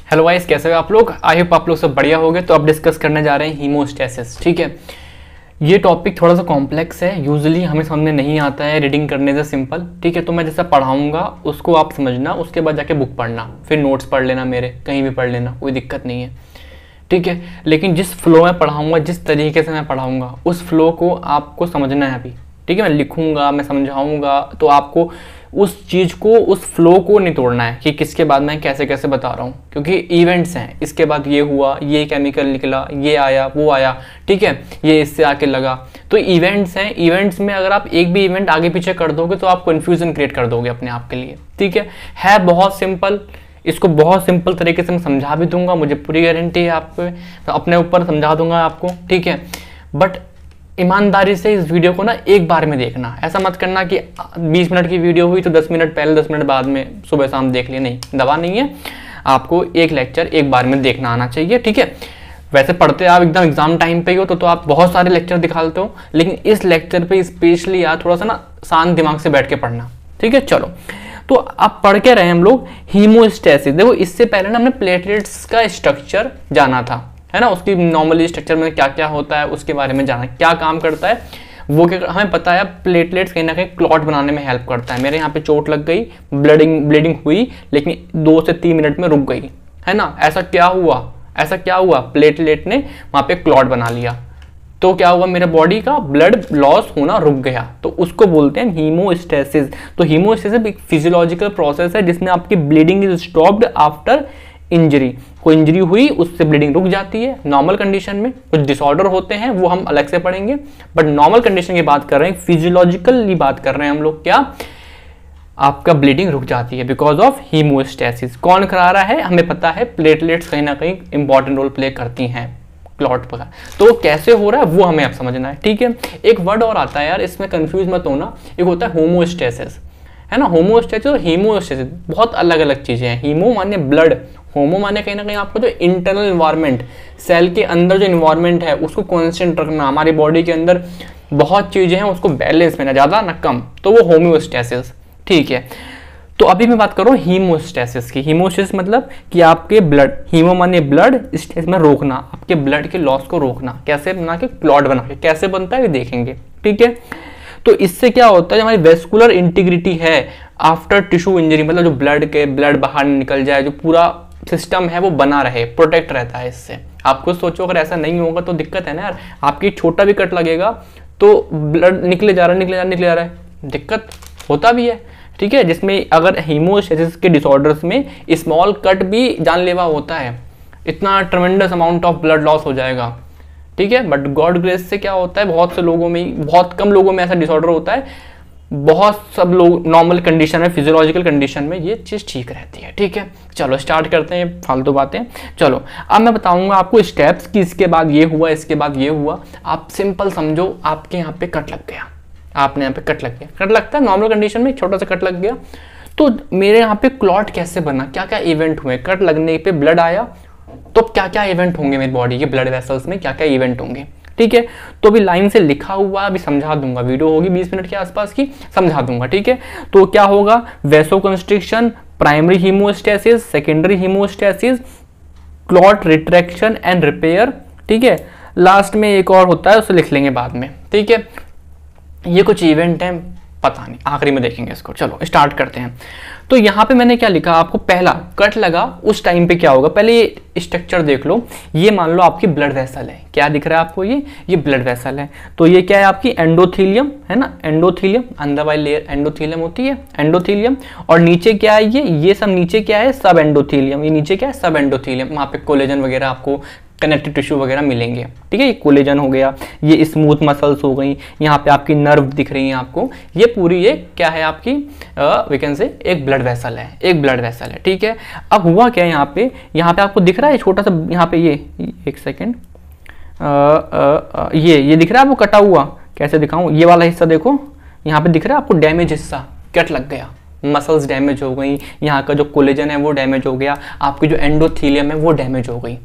Hello guys, कैसे हो आप लोग। आई होप आप लोग सब बढ़िया होंगे। तो अब डिस्कस करने जा रहे हैं हीमोस्टेसिस। ठीक है, ये टॉपिक थोड़ा सा कॉम्प्लेक्स है, यूजुअली हमें समझ नहीं आता है रीडिंग करने से सिंपल। ठीक है, तो मैं जैसा पढ़ाऊंगा उसको आप समझना, उसके बाद जाके बुक पढ़ना, फिर नोट्स पढ़ लेना, मेरे कहीं भी पढ़ लेना, कोई दिक्कत नहीं है। ठीक है, लेकिन जिस फ्लो में पढ़ाऊंगा, जिस तरीके से मैं पढ़ाऊंगा, उस फ्लो को आपको समझना है अभी। ठीक है, मैं लिखूंगा, मैं समझाऊंगा, तो आपको उस चीज़ को, उस फ्लो को नहीं तोड़ना है कि किसके बाद मैं कैसे कैसे बता रहा हूँ, क्योंकि इवेंट्स हैं। इसके बाद ये हुआ, ये केमिकल निकला, ये आया, वो आया। ठीक है, ये इससे आके लगा, तो इवेंट्स हैं। इवेंट्स में अगर आप एक भी इवेंट आगे पीछे कर दोगे तो आप कन्फ्यूजन क्रिएट कर दोगे अपने आप के लिए। ठीक है बहुत सिंपल। इसको बहुत सिंपल तरीके से मैं समझा भी दूंगा, मुझे पूरी गारंटी है आपको, तो अपने ऊपर समझा दूंगा आपको। ठीक है, बट ईमानदारी से इस वीडियो को ना एक बार में देखना। ऐसा मत करना कि 20 मिनट की वीडियो हुई तो 10 मिनट पहले 10 मिनट बाद में सुबह शाम देख लिए। नहीं, दवा नहीं है, आपको एक लेक्चर एक बार में देखना आना चाहिए। ठीक है, वैसे पढ़ते आप एकदम एग्जाम टाइम पे ही हो तो आप बहुत सारे लेक्चर दिखाते हो, लेकिन इस लेक्चर पे स्पेशली यार थोड़ा सा ना शांत दिमाग से बैठ के पढ़ना। ठीक है, चलो तो आप पढ़ के रहे हम लोग हीमोस्टेसिस। देखो, इससे पहले ना हमने प्लेटलेट्स का स्ट्रक्चर जाना था, है ना, उसकी नॉर्मली स्ट्रक्चर में क्या क्या होता है उसके बारे में जाना, क्या काम करता है वो। क्या हमें पता है, प्लेटलेट्स कहीं ना कहीं क्लॉट बनाने में हेल्प करता है। मेरे यहाँ पे चोट लग गई, ब्लीडिंग हुई, लेकिन 2 से 3 मिनट में रुक गई, है ना। ऐसा क्या हुआ, प्लेटलेट ने वहाँ पे क्लॉट बना लिया, तो क्या हुआ, मेरे बॉडी का ब्लड लॉस होना रुक गया, तो उसको बोलते हैं हीमोस्टेसिस। तो हीमोस्टेसिस एक फिजियोलॉजिकल प्रोसेस है जिसमें आपकी bleeding is stopped after injury. कोई इंजरी हुई, उससे ब्लीडिंग रुक जाती है नॉर्मल कंडीशन में। कुछ डिसऑर्डर होते हैं, वो हम अलग से पढ़ेंगे, बट नॉर्मल कंडीशन की बात कर रहे हैं, फिजियोलॉजिकली बात कर रहे हैं हम लोग। क्या आपका ब्लीडिंग रुक जाती है बिकॉज ऑफ हीमोस्टेसिस। कौन करा रहा है, हमें पता है, प्लेटलेट्स कहीं ना कहीं इंपॉर्टेंट रोल प्ले करती हैं क्लॉट पर। तो कैसे हो रहा है वो हमें अब समझना है। ठीक है, एक वर्ड और आता है यार, इसमें कंफ्यूज मत होना। एक होता है होमोस्टेसिस, है ना। होमोस्टेसिस और हीमोस्टेसिस बहुत अलग अलग चीजें हैं। हीमो माने ब्लड, होमो माने कहीं ना कहीं आपको जो इंटरनल इन्वायरमेंट, सेल के अंदर जो इन्वायरमेंट है उसको कांस्टेंट रखना। हमारी बॉडी के अंदर बहुत चीजें हैं, उसको बैलेंस में, ना ज्यादा ना कम, तो वो होम्योस्टेसिस। ठीक है, तो अभी मैं बात कर रहा हूँ हीमोस्टेसिस की। हीमोस्टेसिस मतलब कि आपके ब्लड, हीमो माने ब्लड, स्टेसिस में रोकना, आपके ब्लड के लॉस को रोकना। कैसे बना के, क्लॉट बना के। कैसे बनता है ये देखेंगे। ठीक है, तो इससे क्या होता है, हमारी वेस्कुलर इंटीग्रिटी है आफ्टर टिश्यू इंजरी, मतलब जो ब्लड बाहर निकल जाए, जो पूरा सिस्टम है वो बना रहे, प्रोटेक्ट रहता है इससे। आप खुद सोचो, अगर ऐसा नहीं होगा तो दिक्कत है ना यार। आपकी छोटा भी कट लगेगा तो ब्लड निकले जा रहा है, दिक्कत होता भी है। ठीक है, जिसमें अगर हीमोस्टेसिस के डिसऑर्डर्स में स्मॉल कट भी जानलेवा होता है, इतना ट्रेमेंडस अमाउंट ऑफ ब्लड लॉस हो जाएगा। ठीक है, बट गॉड ग्रेस से क्या होता है, बहुत से लोगों में, बहुत कम लोगों में ऐसा डिसऑर्डर होता है। बहुत सब लोग नॉर्मल कंडीशन में, फिजियोलॉजिकल कंडीशन में ये चीज़ ठीक रहती है। ठीक है, चलो स्टार्ट करते हैं फालतू बातें। चलो अब मैं बताऊंगा आपको स्टेप्स कि इसके बाद ये हुआ, इसके बाद ये हुआ। आप सिंपल समझो, आपके यहाँ पे कट लग गया, आपने यहाँ पे कट लग गया, कट लगता है नॉर्मल कंडीशन में, छोटा सा कट लग गया। तो मेरे यहाँ पे क्लॉट कैसे बना, क्या क्या इवेंट हुए, कट लगने पे ब्लड आया, तो क्या क्या इवेंट होंगे मेरी बॉडी के ब्लड वेसल्स में, क्या क्या इवेंट होंगे। ठीक है, तो अभी लाइन से लिखा हुआ अभी समझा दूंगा, वीडियो होगी 20 मिनट के आसपास की, समझा दूंगा। ठीक है, तो क्या होगा, vasoconstriction, primary haemostasis, secondary haemostasis, clot retraction and repair. ठीक है, लास्ट में एक और होता है, उसे लिख लेंगे बाद में। ठीक है, ये कुछ इवेंट हैं, पता नहीं, आखिरी में देखेंगे इसको। चलो स्टार्ट करते हैं। तो यहाँ पे मैंने क्या लिखा आपको, पहला कट लगा उस टाइम पे क्या होगा, पहले ये स्ट्रक्चर देख लो। ये मान लो आपकी ब्लड वेसल है, क्या दिख रहा है आपको, ये ब्लड वेसल है। तो ये क्या है, आपकी एंडोथीलियम, है ना, एंडोथीलियम, अंदर वाली लेयर एंडोथीलियम होती है, एंडोथीलियम। और नीचे क्या है, ये सब नीचे क्या है, सब एंडोथीलियम। ये नीचे क्या है, सब एंडोथीलियम। वहाँ पे कोलेजन वगैरह आपको, कनेक्टिव टिश्यू वगैरह मिलेंगे। ठीक है, ये कोलेजन हो गया, ये स्मूथ मसल्स हो गई, यहाँ पे आपकी नर्व दिख रही है आपको। ये पूरी, ये क्या है आपकी, वी कैन से एक ब्लड वेसल है, एक ब्लड वेसल है। ठीक है, अब हुआ क्या है, यहाँ पे आपको दिख रहा है छोटा सा, यहाँ पे ये एक सेकेंड, ये दिख रहा है आपको कटा हुआ, कैसे दिखाऊं, ये वाला हिस्सा देखो, यहाँ पे दिख रहा है आपको डैमेज हिस्सा, कट लग गया, मसल्स डैमेज हो गई, यहाँ का जो कोलेजन है वो डैमेज हो गया, आपकी जो एंडोथीलियम है वो डैमेज हो गई।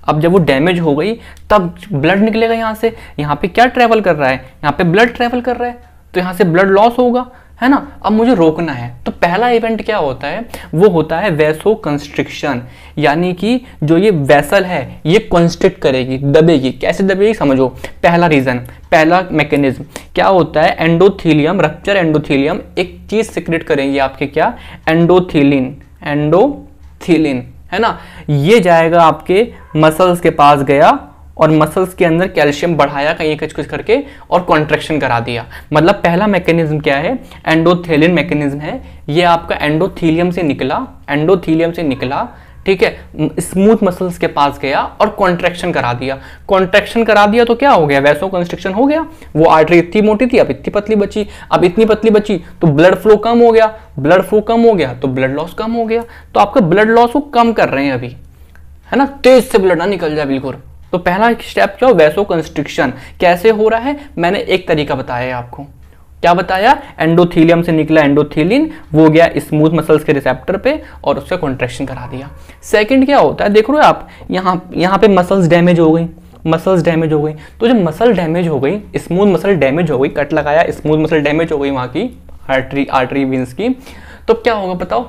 अब जब वो डैमेज हो गई तब ब्लड निकलेगा यहाँ से, यहाँ पे क्या ट्रेवल कर रहा है, यहाँ पे ब्लड ट्रेवल कर रहा है, तो यहाँ से ब्लड लॉस होगा, है ना। अब मुझे रोकना है, तो पहला इवेंट क्या होता है, वो होता है वैसो कंस्ट्रिक्शन, यानी कि जो ये वेसल है ये कंस्ट्रिक्ट करेगी, दबेगी। कैसे दबेगी समझो। पहला रीजन, पहला मैकेनिज्म क्या होता है, एंडोथीलियम, रप्चर एंडोथीलियम एक चीज सिक्रेट करेंगे आपके, क्या, एंडोथीलिन, एंडोथीलिन, है ना। ये जाएगा आपके मसल्स के पास गया और मसल्स के अंदर कैल्शियम बढ़ाया कहीं कुछ करके और कॉन्ट्रैक्शन करा दिया। मतलब पहला मैकेनिज्म क्या है, एंडोथेलिन मैकेनिज्म है। ये आपका एंडोथीलियम से निकला, एंडोथीलियम से निकला, ठीक है, स्मूथ मसल्स के पास गया और कॉन्ट्रैक्शन करा दिया। कॉन्ट्रैक्शन करा दिया तो क्या हो गया, वैसो कंस्ट्रिक्शन हो गया। वो आर्टरी इतनी मोटी थी, अब इतनी पतली बची, अब इतनी पतली बची तो ब्लड फ्लो कम हो गया, ब्लड फ्लो कम हो गया तो ब्लड लॉस कम हो गया। तो आपका ब्लड लॉस को कम कर रहे हैं अभी, है ना, तेज से ब्लड ना निकल जाए बिल्कुल। तो पहला स्टेप क्या हो, वैसो कंस्ट्रिक्शन। कैसे हो रहा है, मैंने एक तरीका बताया है आपको। क्या बताया, एंडोथीलियम से निकला एंडोथीलिन, वो गया स्मूथ मसल्स के रिसेप्टर पे और उससे कॉन्ट्रैक्शन करा दिया। सेकंड क्या होता है, देख रहे हो आप, यहाँ पे मसल्स डैमेज हो गई, मसल्स डैमेज हो गई। तो जब मसल डैमेज हो गई, स्मूथ मसल डैमेज हो गई, कट लगाया, स्मूथ मसल डैमेज हो गई वहाँ की आर्टरी वेन्स की, तो क्या होगा बताओ,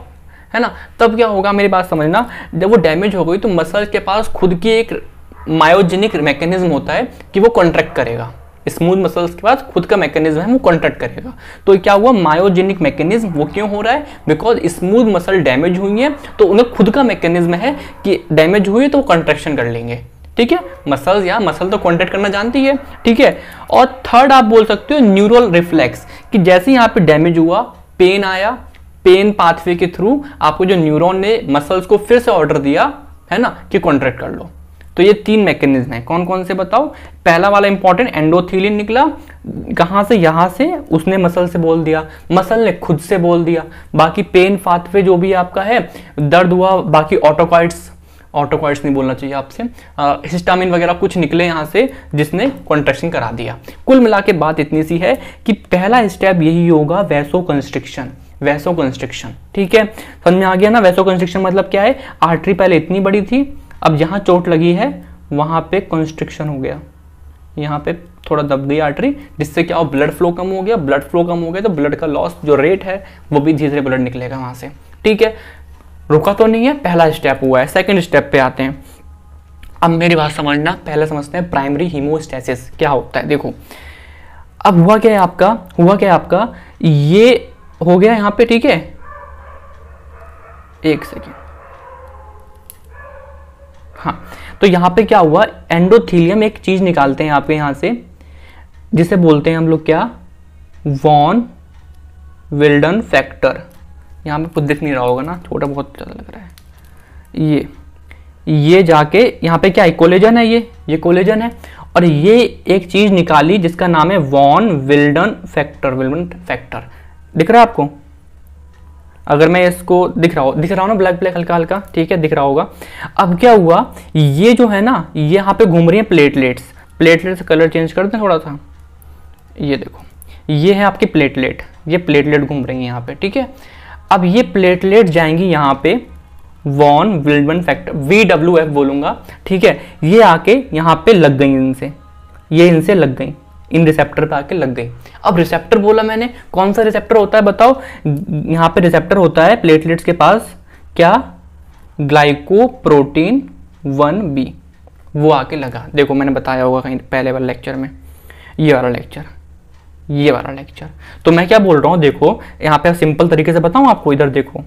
है ना। तब क्या होगा, मेरी बात समझना, जब वो डैमेज हो गई तो मसल के पास खुद की एक मायोजेनिक मैकेनिज्म होता है कि वो कॉन्ट्रैक्ट करेगा। स्मूथ मसल्स के पास खुद का मैकेनिज्म है, वो कॉन्ट्रैक्ट करेगा। तो क्या हुआ, मायोजेनिक मैकेनिज्म। वो क्यों हो रहा है, बिकॉज स्मूथ मसल डैमेज हुई है तो उन्हें खुद का मैकेनिज्म है कि डैमेज हुई है तो वो कॉन्ट्रैक्शन कर लेंगे, ठीक है। मसल्स या मसल तो कॉन्ट्रैक्ट करना जानती है, ठीक है। और थर्ड आप बोल सकते हो न्यूरल रिफ्लेक्स, कि जैसे यहाँ पे डैमेज हुआ, पेन आया, पेन पाथवे के थ्रू आपको जो न्यूरॉन ने मसल्स को फिर से ऑर्डर दिया, है ना, कि कॉन्ट्रैक्ट कर लो। तो ये तीन मैकेनिज्म है, कौन कौन से बताओ। पहला वाला इंपॉर्टेंट, एंडोथीलिन निकला कहां से, यहां से, उसने मसल से बोल दिया, मसल ने खुद से बोल दिया। बाकी पेन पाथवे जो भी आपका है, दर्द हुआ, बाकी ऑटोकॉइड्स नहीं बोलना चाहिए आपसे, हिस्टामिन वगैरह कुछ निकले यहाँ से जिसने कॉन्ट्रैक्शन करा दिया। कुल मिला के बात इतनी सी है कि पहला स्टेप यही होगा, वैसो कंस्ट्रिक्शन, वैसो कंस्ट्रिक्शन, ठीक है। समझ में आ गया ना। वैसो कंस्ट्रिक्शन मतलब क्या है, आर्टरी पहले इतनी बड़ी थी, अब जहां चोट लगी है वहां पे कंस्ट्रिक्शन हो गया, यहाँ पे थोड़ा दब गई आर्टरी, जिससे क्या हो, ब्लड फ्लो कम हो गया, ब्लड फ्लो कम हो गया तो ब्लड का लॉस जो रेट है वो भी धीरे धीरे ब्लड निकलेगा वहां से, ठीक है। रुका तो नहीं है, पहला स्टेप हुआ है। सेकंड स्टेप पे आते हैं। अब मेरी बात समझना, पहले समझते हैं प्राइमरी हीमोस्टेसिस क्या होता है। देखो अब हुआ क्या है आपका, ये हो गया यहाँ पे, ठीक है, एक सेकेंड, हाँ। तो यहाँ पे क्या हुआ, एंडोथीलियम एक चीज निकालते हैं आपके यहाँ से, जिसे बोलते हैं हम लोग क्या, वॉन विल्डन फैक्टर। यहाँ पे कुछ दिख नहीं रहा होगा ना, छोटा बहुत ज़्यादा लग रहा है। ये जाके यहाँ पे क्या है, कोलेजन है, ये कोलेजन है, और ये एक चीज निकाली जिसका नाम है वॉन विल्डन फैक्टर। दिख रहा है आपको, अगर मैं इसको दिख रहा हो ना, ब्लैक हल्का हल्का, ठीक है, दिख रहा होगा। अब क्या हुआ, ये जो है ना, ये यहाँ पे घूम रही है प्लेटलेट्स कलर चेंज कर दें थोड़ा सा, ये देखो, ये है आपकी प्लेटलेट, ये प्लेटलेट घूम रही है यहाँ पे, ठीक है। अब ये प्लेटलेट जाएंगी यहाँ पे वॉन विल्डन फैक्टर, VWF बोलूंगा, ठीक है। ये आके यहाँ पे लग गई इनसे लग गई, इन रिसेप्टर पे आके लग गई। अब रिसेप्टर बोला मैंने, कौन सा रिसेप्टर होता है बताओ। यहाँ पे रिसेप्टर होता है प्लेटलेट्स के पास, क्या, ग्लाइकोप्रोटीन 1B, वो आके लगा। देखो मैंने बताया होगा कहीं पहले वाले लेक्चर में, ये वाला लेक्चर। तो मैं क्या बोल रहा हूँ, देखो यहाँ पे सिंपल तरीके से बताऊँ आपको, इधर देखो,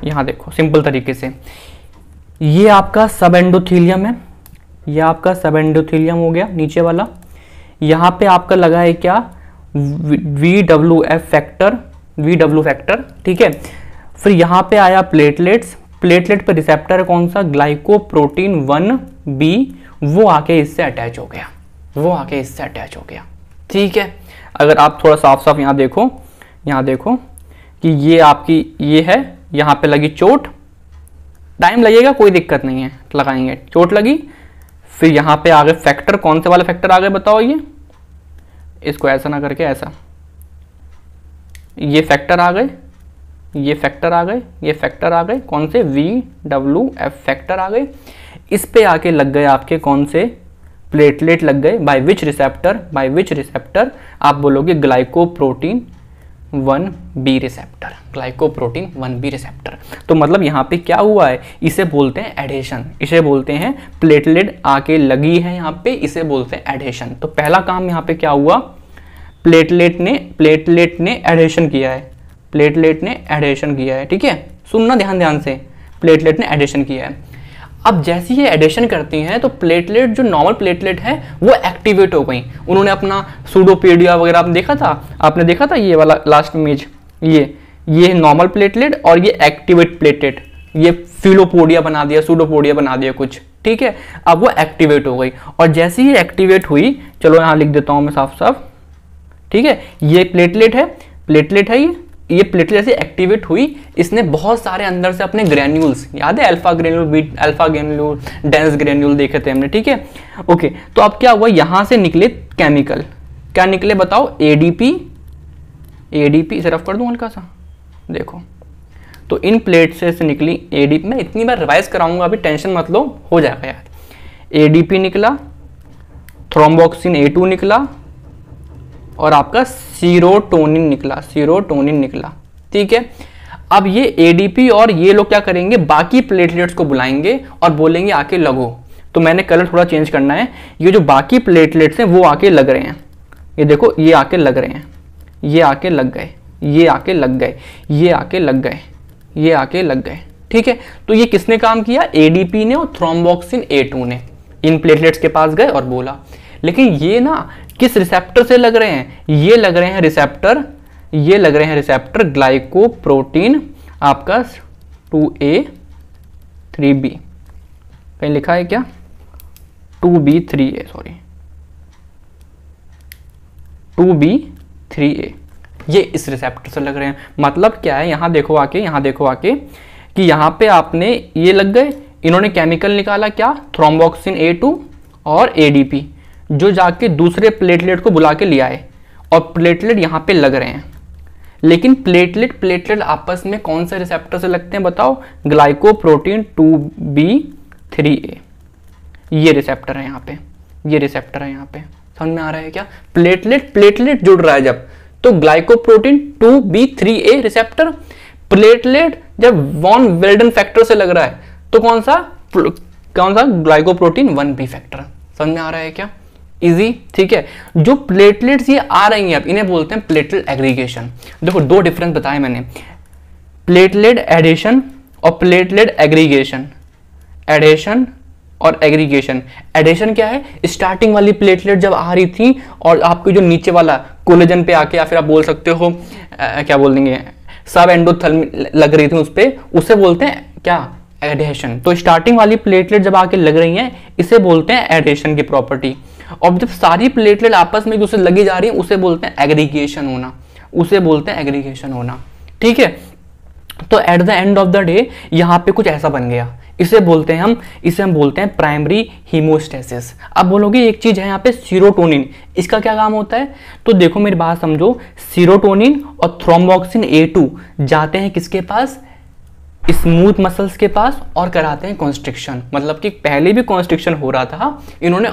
यहाँ देखो सिंपल तरीके से, ये आपका सब एंडोथीलियम है, ये आपका सब एंडोथीलियम हो गया नीचे वाला। यहाँ पे आपका लगा है क्या, VWF फैक्टर, ठीक है। फिर यहाँ पे आया प्लेटलेट पे रिसेप्टर कौन सा, ग्लाइकोप्रोटीन 1B, वो आके इससे अटैच हो गया, ठीक है। अगर आप थोड़ा साफ यहाँ देखो कि ये आपकी ये है, यहाँ पे लगी चोट, टाइम लगेगा कोई दिक्कत नहीं है, लगाएंगे, चोट लगी। फिर यहाँ पे आ गए फैक्टर, कौन से वाले फैक्टर आ गए बताओ, ये इसको ऐसा ना करके ऐसा, ये फैक्टर आ गए, कौन से, VWF फैक्टर आ गए। इस पे आके लग गए आपके कौन से, प्लेटलेट लग गए। बाय विच रिसेप्टर आप बोलोगे glycoprotein 1b receptor, glycoprotein 1b receptor. तो मतलब यहाँ पे क्या हुआ है, इसे बोलते हैं एडेशन, इसे बोलते हैं प्लेटलेट आके लगी है यहाँ पे, इसे बोलते हैं एडेशन। तो पहला काम यहाँ पे क्या हुआ, प्लेटलेट ने एडेशन किया है, प्लेटलेट ने एडेशन किया है, ठीक है, सुनना ध्यान से, प्लेटलेट ने एडेशन किया है। अब जैसे ये एडिशन करती हैं तो प्लेटलेट, जो नॉर्मल प्लेटलेट है वो एक्टिवेट हो गई, उन्होंने अपना सूडोपोडिया वगैरह आपने देखा था ये वाला लास्ट इमेज, ये नॉर्मल प्लेटलेट और ये एक्टिवेट प्लेटलेट, ये फिलोपोडिया बना दिया, सूडोपोडिया बना दिया कुछ, ठीक है। अब वो एक्टिवेट हो गई और जैसे ही एक्टिवेट हुई, चलो यहाँ लिख देता हूँ मैं साफ साफ, ठीक है, ये प्लेटलेट है ये प्लेटलेट से एक्टिवेट हुई, इसने बहुत सारे अंदर से अपने ग्रेन्यूल्स, याद है अल्फा ग्रेन्यूल, डेंस ग्रेन्यूल देखे थे हमने, ठीक है, ओके। तो अब क्या हुआ, यहां से निकले केमिकल, क्या निकले बताओ, एडीपी, इसे रफ कर दूं हल्का सा, देखो, तो इन प्लेट से निकली एडीपी, मैं इतनी बार रिवाइज कराऊंगा, अभी टेंशन मत लो, हो जाएगा यार। एडीपी निकला, थ्रोम्बोक्सिन A2 निकला और आपका सीरोटोनिन निकला, ठीक है। अब ये एडीपी और ये लोग क्या करेंगे, बाकी प्लेटलेट्स को बुलाएंगे और बोलेंगे आके लगो। तो मैंने कलर थोड़ा चेंज करना है, ये जो बाकी प्लेटलेट्स हैं वो आके लग रहे हैं, ये देखो, ये आके लग रहे हैं, ये आके लग गए, ये आके लग गए, ये आके लग गए, ये आके लग गए, ठीक है। तो ये किसने काम किया, एडीपी ने और थ्रोम्बोक्सिन A2 ने इन प्लेटलेट्स के पास गए और बोला। लेकिन ये ना किस रिसेप्टर से लग रहे हैं, ये लग रहे हैं रिसेप्टर ग्लाइकोप्रोटीन आपका 2A 3B, कहीं लिखा है क्या, 2B 3A, sorry 2B 3A, ये इस रिसेप्टर से लग रहे हैं। मतलब क्या है, यहां देखो आके कि यहां पे आपने ये लग गए, इन्होंने केमिकल निकाला क्या, थ्रोम्बोक्सिन A2 और ADP, जो जाके दूसरे प्लेटलेट को बुला के ले आए और प्लेटलेट यहाँ पे लग रहे हैं। लेकिन प्लेटलेट आपस में कौन से रिसेप्टर से लगते हैं बताओ, ग्लाइकोप्रोटीन 2B 3A, ये रिसेप्टर है यहाँ पे, समझ में आ रहा है क्या, प्लेटलेट जुड़ रहा है जब, तो glycoprotein 2B 3A receptor, platelet जब वॉन वेल्डन फैक्टर से लग रहा है तो कौन सा ग्लाइकोप्रोटीन 1B फैक्टर, समझ में आ रहा है क्या, इजी, ठीक है। जो प्लेटलेट्स ये आ रही हैं अब, इन्हें बोलते हैं प्लेटलेट एग्रीगेशन। देखो दो डिफरेंस बताए मैंने, प्लेटलेट एडिशन और प्लेटलेट एग्रीगेशन, एडिशन और एग्रीगेशन। एडिशन क्या है, स्टार्टिंग वाली प्लेटलेट जब आ रही थी और आपके जो नीचे वाला कोलेजन पे आके, या फिर आप बोल सकते हो क्या बोल देंगे, सब एंडोथेल्मिन लग रही थी उस पे, उसे बोलते हैं क्या, एडिशन। तो स्टार्टिंग वाली प्लेटलेट जब आके लग रही हैं, इसे बोलते हैं एडिशन की प्रॉपर्टी। और जब सारी प्लेटलेट आपस में एक दूसरे लगी जा रही है, उसे बोलते हैं एग्रीगेशन होना, ठीक है। तो at the end of the day यहाँ पे कुछ ऐसा बन गया, इसे हम बोलते हैं प्राइमरी हीमोस्टेसिस। अब बोलोगे एक चीज है यहाँ पे सीरोटोनिन, इसका क्या काम होता है, तो देखो मेरी बात समझो, सीरोटोनिन और थ्रोम्बोक्सिन A2 जाते हैं किसके पास, स्मूथ मसल्स के पास, और कराते हैं कॉन्स्ट्रिक्शन। मतलब कि पहले भी कॉन्स्ट्रिक्शन हो रहा था, इन्होंने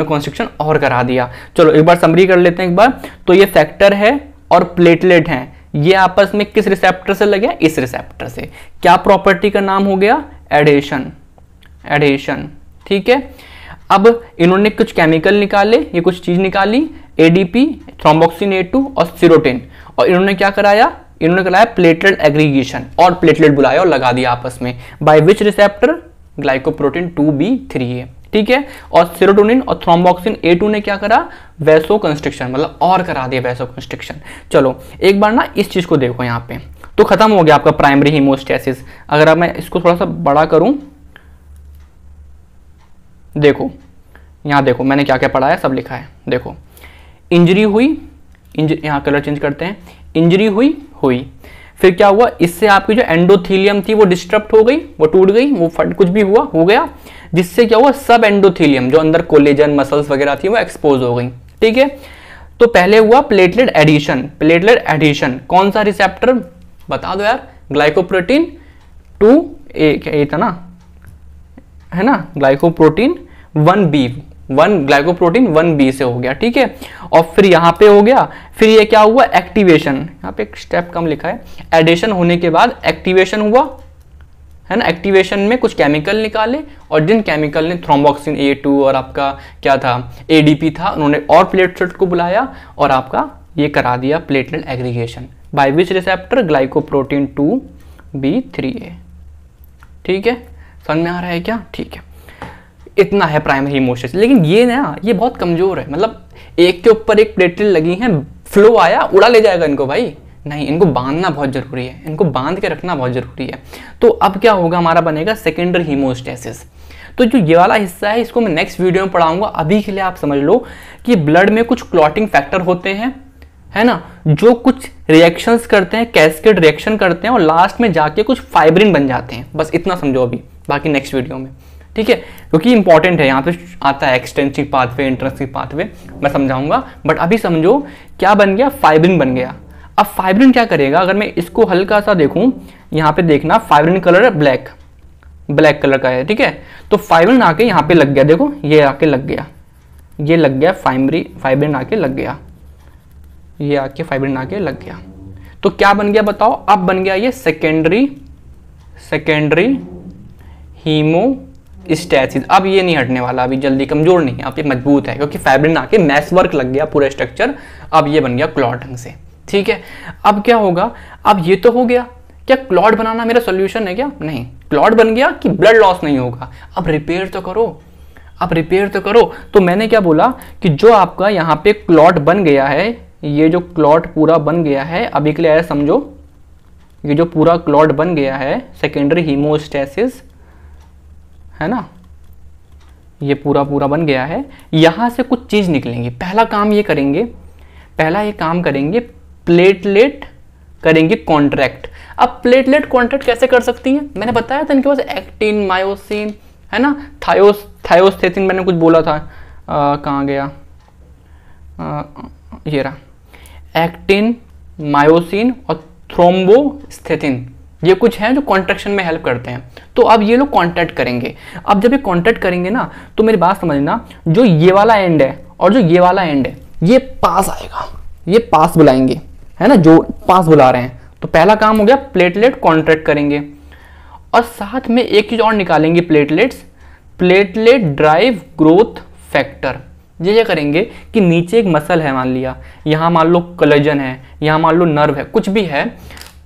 कॉन्स्ट्रिक्शन और करा दिया। चलो एक बार समरी कर लेते हैं एक बार। तो ये फैक्टर है और प्लेटलेट हैं, ये आपस में किस रिसेप्टर से लगे, इस रिसेप्टर से। क्या प्रॉपर्टी का नाम हो गया, एडेशन, ठीक है। अब इन्होंने कुछ केमिकल निकाले, ये कुछ चीज निकाली, एडीपी, थ्रोम्बोक्सिन A2 और सीरोटिन, और इन्होंने क्या कराया, प्लेटलेट एग्रीगेशन और प्लेटलेट बुलाया और लगा दिया आपस में। By which receptor, glycoprotein 2B 3A, ठीक है। और सेरोटोनिन और थ्रोम्बोक्सिन A2 ने क्या करा, वैसो कंस्ट्रिक्शन, मतलब और करा दिया वैसो कंस्ट्रिक्शन। चलो एक बार ना इस चीज को देखो, यहाँ पे तो खत्म हो गया आपका प्राइमरी हीमोस्टेसिस। अगर अब मैं इसको थोड़ा सा बड़ा करूं, देखो यहाँ देखो मैंने क्या क्या पढ़ा है, सब लिखा है। देखो इंजरी हुई, यहाँ कलर चेंज करते हैं, इंजरी हुई, फिर क्या हुआ, इससे आपकी जो एंडोथीलियम थी वो डिस्टर्ब हो गई, वो टूट गई, वो फट कुछ भी हुआ, हो गया, जिससे क्या हुआ, सब एंडोथीलियम जो अंदर कोलेजन मसल्स वगैरह थी वो एक्सपोज हो गई, ठीक है। तो पहले हुआ प्लेटलेट एडिशन, कौन सा रिसेप्टर बता दो यार, ग्लाइकोप्रोटीन 2A था ना, है ना, ग्लाइकोप्रोटीन 1B, 1 ग्लाइकोप्रोटीन 1B से हो गया, ठीक है। और फिर यहाँ पे हो गया, फिर ये क्या हुआ, एक्टिवेशन, यहाँ पे एक स्टेप कम लिखा है, एडिशन होने के बाद एक्टिवेशन हुआ, है ना। एक्टिवेशन में कुछ केमिकल निकाले और जिन केमिकल ने थ्रोम्बोक्सिन A2 और आपका क्या था ADP था, उन्होंने और प्लेटलेट को बुलाया और आपका ये करा दिया platelet aggregation by which receptor, glycoprotein 2B3A, ठीक है। समझ में आ रहा है क्या, ठीक है। इतना है प्राइमरी हीमोस्टेसिस। लेकिन ये ना, ये बहुत कमजोर है, मतलब एक के ऊपर एक प्लेटलेट लगी हैं, फ्लो आया उड़ा ले जाएगा इनको भाई, नहीं, इनको बांधना बहुत जरूरी है, इनको बांध के रखना बहुत जरूरी है। तो अब क्या होगा, हमारा बनेगा सेकेंडरी हीमोस्टेसिस। तो जो ये वाला हिस्सा है इसको मैं नेक्स्ट वीडियो में पढ़ाऊंगा। अभी के लिए आप समझ लो कि ब्लड में कुछ क्लॉटिंग फैक्टर होते हैं, है ना, जो कुछ रिएक्शंस करते हैं, कैस्केड रिएक्शन करते हैं और लास्ट में जाके कुछ फाइब्रिन बन जाते हैं। बस इतना समझो अभी, बाकी नेक्स्ट वीडियो में, ठीक है, क्योंकि इंपॉर्टेंट है। यहाँ पे आता है एक्सटेंसिव पाथवे, इंट्रिंसिक पाथवे, मैं समझाऊंगा। बट अभी समझो क्या बन गया, फाइब्रिन बन गया। अब फाइब्रिन क्या करेगा, अगर मैं इसको हल्का सा देखूं, यहाँ पे देखना फाइब्रिन कलर है ब्लैक कलर का है, ठीक है। तो फाइब्रिन आके यहाँ पे लग गया, देखो ये आके लग गया, ये लग गया, फाइब्रिन आके लग गया, ये आके फाइब्रिन आके लग गया। तो क्या बन गया बताओ, अब बन गया ये सेकेंडरी हीमोस्टेसिस। अब ये नहीं हटने वाला, अभी जल्दी, कमजोर नहीं है, अब ये मजबूत है, क्योंकि फाइब्रिन आके मैस वर्क लग गया पूरा स्ट्रक्चर। अब ये बन गया क्लॉट ढंग से, ठीक है। अब क्या होगा, अब ये तो हो गया, क्या क्लॉट बनाना मेरा सोल्यूशन है क्या, नहीं, क्लॉट बन गया कि ब्लड लॉस नहीं होगा। अब रिपेयर तो करो, तो मैंने क्या बोला कि जो आपका यहाँ पे क्लॉट बन गया है, ये जो क्लॉट पूरा बन गया है, अभी के लिए ऐसा समझो, ये जो पूरा क्लॉट बन गया है सेकेंडरी हीमोस्टेसिस, है ना, ये पूरा बन गया है। यहां से कुछ चीज निकलेंगी। पहला काम ये करेंगे, प्लेटलेट करेंगे कॉन्ट्रैक्ट। अब प्लेटलेट कॉन्ट्रैक्ट कैसे कर सकती है, मैंने बताया था इनके पास एक्टिन, मायोसिन, है ना, थायोस्थेसिन, मैंने कुछ बोला था, कहाँ गया, ये रहा, एक्टिन, मायोसिन और थ्रोम्बोस्थेसिन, ये कुछ हैं जो कॉन्ट्रैक्शन में हेल्प करते हैं। तो अब ये लोग कॉन्टैक्ट करेंगे। अब जब ये कॉन्टैक्ट करेंगे ना, तो मेरी बात समझना, जो ये वाला एंड है और जो ये वाला एंड है, ये पास आएगा, ये पास बुलाएंगे, है ना, जो पास बुला रहे हैं। तो पहला काम हो गया, प्लेटलेट कॉन्ट्रैक्ट करेंगे और साथ में एक चीज और निकालेंगे, प्लेटलेट ड्राइव ग्रोथ फैक्टर। ये करेंगे कि नीचे एक मसल है, मान लिया यहाँ मान लो कोलेजन है, यहाँ मान लो नर्व है, कुछ भी है,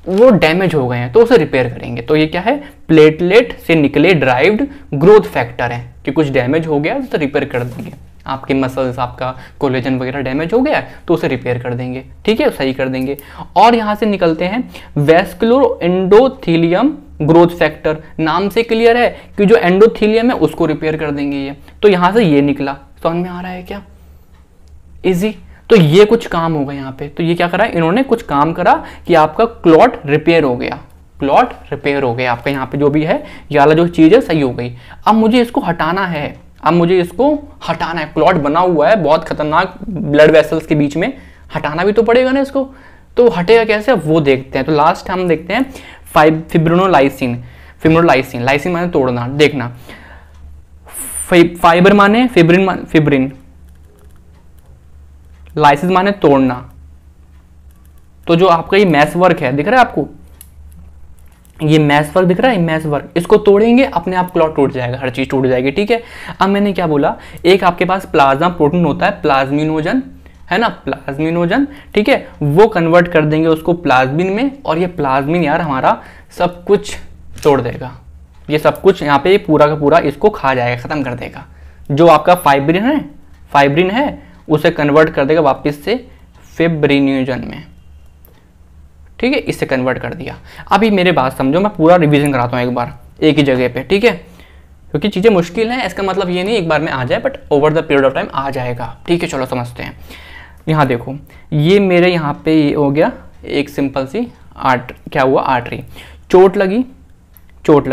वो डैमेज हो गए हैं, तो उसे रिपेयर करेंगे। तो ये क्या है, प्लेटलेट से निकले ड्राइव्ड ग्रोथ फैक्टर है कि कुछ डैमेज हो गया तो रिपेयर कर देंगे। आपके मसल्स, आपका कोलेजन वगैरह डैमेज हो गया तो उसे रिपेयर कर देंगे, ठीक है, सही कर देंगे। और यहाँ से निकलते हैं वैस्कुलर एंडोथेलियम ग्रोथ फैक्टर। नाम से क्लियर है कि जो एंडोथेलियम है उसको रिपेयर कर देंगे ये। तो यहाँ से ये निकला, समझ में आ रहा है क्या, इजी। तो ये कुछ काम होगा यहाँ पे। तो ये क्या करा, इन्होंने कुछ काम करा कि आपका क्लॉट रिपेयर हो गया, आपका यहाँ पे जो भी है, ये वाला जो चीज है सही हो गई। अब मुझे इसको हटाना है, क्लॉट बना हुआ है बहुत खतरनाक ब्लड वेसल्स के बीच में, हटाना भी तो पड़ेगा ना इसको। तो हटेगा कैसे, वो देखते हैं। तो लास्ट हम देखते हैं फिब्रिनोलाइसिन माने तोड़ना, देखना, फाइबर माने फिब्रिन, लाइसिस माने तोड़ना। तो जो आपका ये मैस वर्क है, दिख रहा है आपको, ये मैस वर्क दिख रहा है, मैस वर्क, इसको तोड़ेंगे अपने आप क्लॉट टूट जाएगा, हर चीज टूट जाएगी, ठीक है। अब मैंने क्या बोला, एक आपके पास प्लाज्मा प्रोटीन होता है, प्लाज्मिनोजन, है ना, प्लाज्मिनोजन, ठीक है, वो कन्वर्ट कर देंगे उसको प्लाज्मिन में, और ये प्लाज्मिन यार हमारा सब कुछ तोड़ देगा, ये सब कुछ यहाँ पे पूरा का पूरा इसको खा जाएगा, खत्म कर देगा। जो आपका फाइब्रिन है उसे कन्वर्ट कर देगा वापस से फिब्रिनोजन में, ठीक है, इससे कन्वर्ट कर दिया। अभी मेरे बात समझो, मैं पूरा रिवीजन कराता हूँ एक बार एक ही जगह पे, ठीक है, क्योंकि चीज़ें मुश्किल हैं, इसका मतलब ये नहीं एक बार में आ जाए, but over the period of time आ जाएगा, ठीक है। चलो समझते हैं। यहाँ देखो, ये मेरे यहाँ पे ये हो गया एक सिंपल सी क्या हुआ, आर्टरी, चोट लगी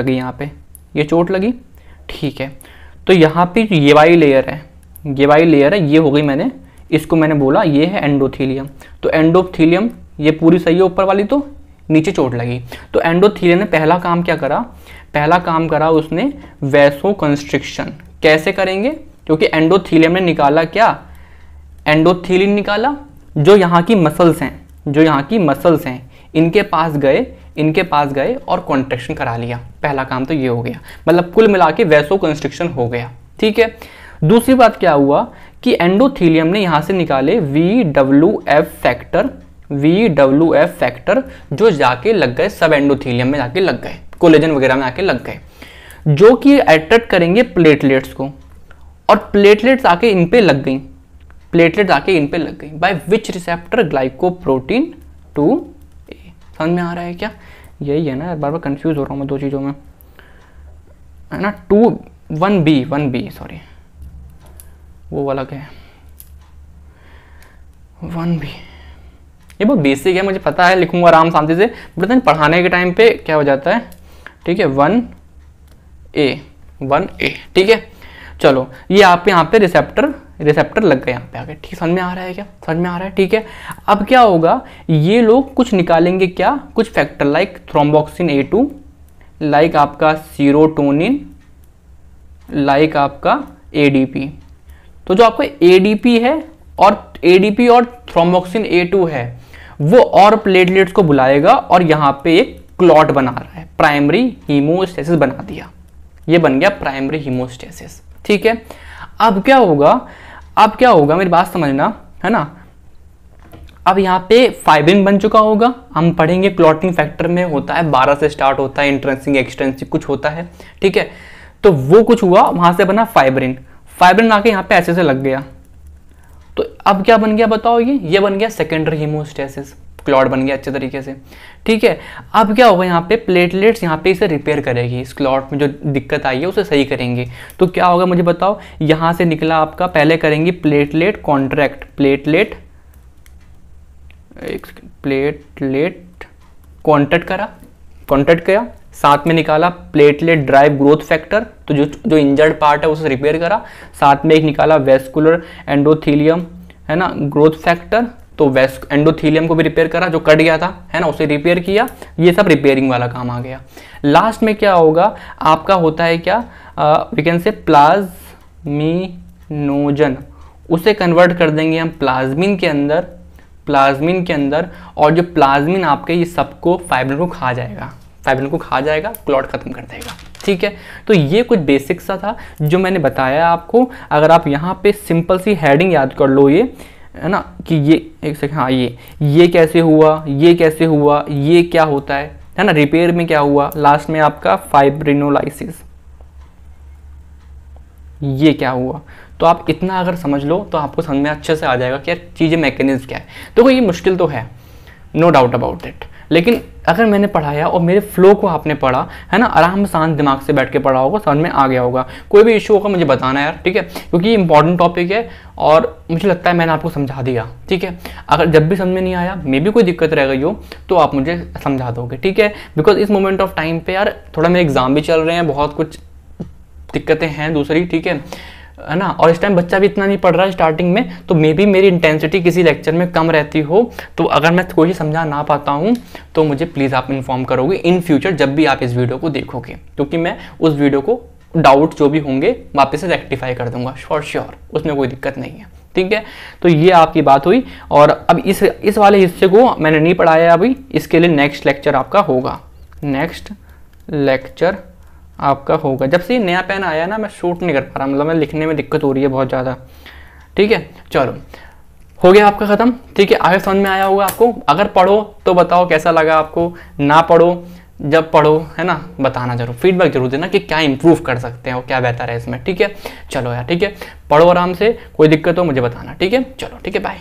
यहाँ पे, ये चोट लगी, ठीक है। तो यहाँ पे ये वाली लेयर है, ये हो गई, मैंने इसको मैंने बोला ये है एंडोथीलियम। तो एंडोथीलियम ये पूरी सही है ऊपर वाली, तो नीचे चोट लगी। तो एंडोथीलियम ने पहला काम क्या करा, उसने वैसो कंस्ट्रिक्शन। कैसे करेंगे, क्योंकि एंडोथीलियम ने निकाला क्या, एंडोथीलिन निकाला, जो यहाँ की मसल्स हैं, जो यहाँ की मसल्स हैं इनके पास गए और कॉन्ट्रैक्शन करा लिया। पहला काम तो ये हो गया, मतलब कुल मिला के वैसो कंस्ट्रिक्शन हो गया। ठीक है, दूसरी बात क्या हुआ कि एंडोथीलियम ने यहाँ से निकाले VWF फैक्टर जो जाके लग गए सब एंडोथीलियम में, जाके लग गए कोलेजन वगैरह में आके लग गए, जो कि अट्रैक्ट करेंगे प्लेटलेट्स को, और प्लेटलेट्स आके इन पे लग गई, by which receptor, glycoprotein 2A। समझ में आ रहा है क्या? यही है ना, बार बार कंफ्यूज हो रहा हूँ मैं दो चीज़ों में, है ना। 1B सॉरी, वो वाला क्या है 1B, ये बहुत बेसिक है, मुझे पता है, लिखूंगा आराम शांति से, बट पढ़ाने के टाइम पे क्या हो जाता है। ठीक है, 1A। ठीक है, चलो ये आप यहाँ पे रिसेप्टर लग गए यहाँ पे आके। ठीक, समझ में आ रहा है क्या? समझ में आ रहा है। ठीक है, अब क्या होगा, ये लोग कुछ निकालेंगे क्या, कुछ factor like thromboxane A2, like आपका सीरोटोनिन, लाइक आपका ADP। तो जो आपका ADP है और ADP और थ्रोम्बोक्सिन A2 है वो और प्लेटलेट्स को बुलाएगा और यहाँ पे एक क्लॉट बना रहा है, प्राइमरी हीमोस्टेसिस बना दिया, ये बन गया प्राइमरी हीमोस्टेसिस। ठीक है, अब क्या होगा मेरी बात समझना, है ना। अब यहाँ पे फाइब्रिन बन चुका होगा, हम पढ़ेंगे क्लॉटिंग फैक्टर में होता है 12 से स्टार्ट होता है, इंट्रेंसिक एक्सट्रेंसिक कुछ होता है। ठीक है, तो वो कुछ हुआ, वहां से बना फाइब्रिन आके यहाँ पे ऐसे से लग गया, तो अब क्या बन गया बताओ, ये बन गया सेकेंडरी हीमोस्टेसिस, क्लॉट बन गया अच्छे तरीके से। ठीक है, अब क्या होगा, यहाँ पे प्लेटलेट्स यहाँ पे इसे रिपेयर करेगी, इस क्लॉट में जो दिक्कत आई है उसे सही करेंगे। तो क्या होगा मुझे बताओ, यहाँ से निकला आपका, पहले करेंगे प्लेटलेट कॉन्ट्रैक्ट, प्लेटलेट कॉन्ट्रैक्ट किया, साथ में निकाला प्लेटलेट ड्राइव ग्रोथ फैक्टर, तो जो इंजर्ड पार्ट है उसे रिपेयर करा, साथ में एक निकाला वेस्कुलर एंडोथीलियम, है ना, ग्रोथ फैक्टर, तो एंडोथीलियम को भी रिपेयर करा, जो कट गया था, है ना, उसे रिपेयर किया। ये सब रिपेयरिंग वाला काम आ गया। लास्ट में क्या होगा आपका, होता है क्या, वी कैन से प्लाज्मिनोजन, उसे कन्वर्ट कर देंगे हम प्लाज्मिन के अंदर, और जो प्लाज्मिन आपके ये सबको फाइब्रिन को खा जाएगा, क्लॉट खत्म कर देगा। ठीक है, तो ये कुछ बेसिक सा था जो मैंने बताया आपको। अगर आप यहाँ पे सिंपल सी हेडिंग याद कर लो, ये है ना, कि ये एक सेकंड, हाँ ये कैसे हुआ, ये क्या होता है ना, रिपेयर में क्या हुआ, लास्ट में आपका फाइब्रिनोलाइसिस, ये क्या हुआ। तो आप इतना अगर समझ लो तो आपको समझ में अच्छे से आ जाएगा कि यार चीज़ें मैकेनिज्म क्या है। देखो ये मुश्किल तो है, नो डाउट अबाउट इट, लेकिन अगर मैंने पढ़ाया और मेरे फ्लो को आपने पढ़ा, है ना, आराम से शांत दिमाग से बैठ के पढ़ा होगा, समझ में आ गया होगा। कोई भी इशू होगा मुझे बताना यार, ठीक है, क्योंकि ये इंपॉर्टेंट टॉपिक है और मुझे लगता है मैंने आपको समझा दिया। ठीक है, अगर जब भी समझ में नहीं आया, मे भी कोई दिक्कत रह गई हो, तो आप मुझे समझा दोगे। ठीक है, बिकॉज इस मोमेंट ऑफ टाइम पे यार थोड़ा मेरे एग्जाम भी चल रहे हैं, बहुत कुछ दिक्कतें हैं दूसरी, ठीक है ना, और इस टाइम बच्चा भी इतना नहीं पढ़ रहा है स्टार्टिंग में, तो मे बी मेरी इंटेंसिटी किसी लेक्चर में कम रहती हो, तो अगर मैं कोई समझा ना पाता हूँ तो मुझे प्लीज़ आप इन्फॉर्म करोगे इन फ्यूचर जब भी आप इस वीडियो को देखोगे, क्योंकि मैं उस वीडियो को डाउट जो भी होंगे वापस से रेक्टिफाई कर दूंगा फॉर श्योर, उसमें कोई दिक्कत नहीं है। ठीक है, तो ये आपकी बात हुई। और अब इस वाले हिस्से को मैंने नहीं पढ़ाया अभी, इसके लिए नेक्स्ट लेक्चर आपका होगा, नेक्स्ट लेक्चर आपका होगा। जब से ये नया पेन आया ना, मैं शूट नहीं कर पा रहा, मतलब मैं लिखने में दिक्कत हो रही है बहुत ज़्यादा। ठीक है, चलो हो गया आपका ख़त्म। ठीक है, आगे समझ में आया होगा आपको। अगर पढ़ो तो बताओ कैसा लगा आपको, ना पढ़ो जब पढ़ो, है ना, बताना जरूर, फीडबैक जरूर देना कि क्या इंप्रूव कर सकते हैं और क्या बेहतर है इसमें। ठीक है, चलो यार, ठीक है, पढ़ो आराम से, कोई दिक्कत हो मुझे बताना। ठीक है, चलो ठीक है, बाय।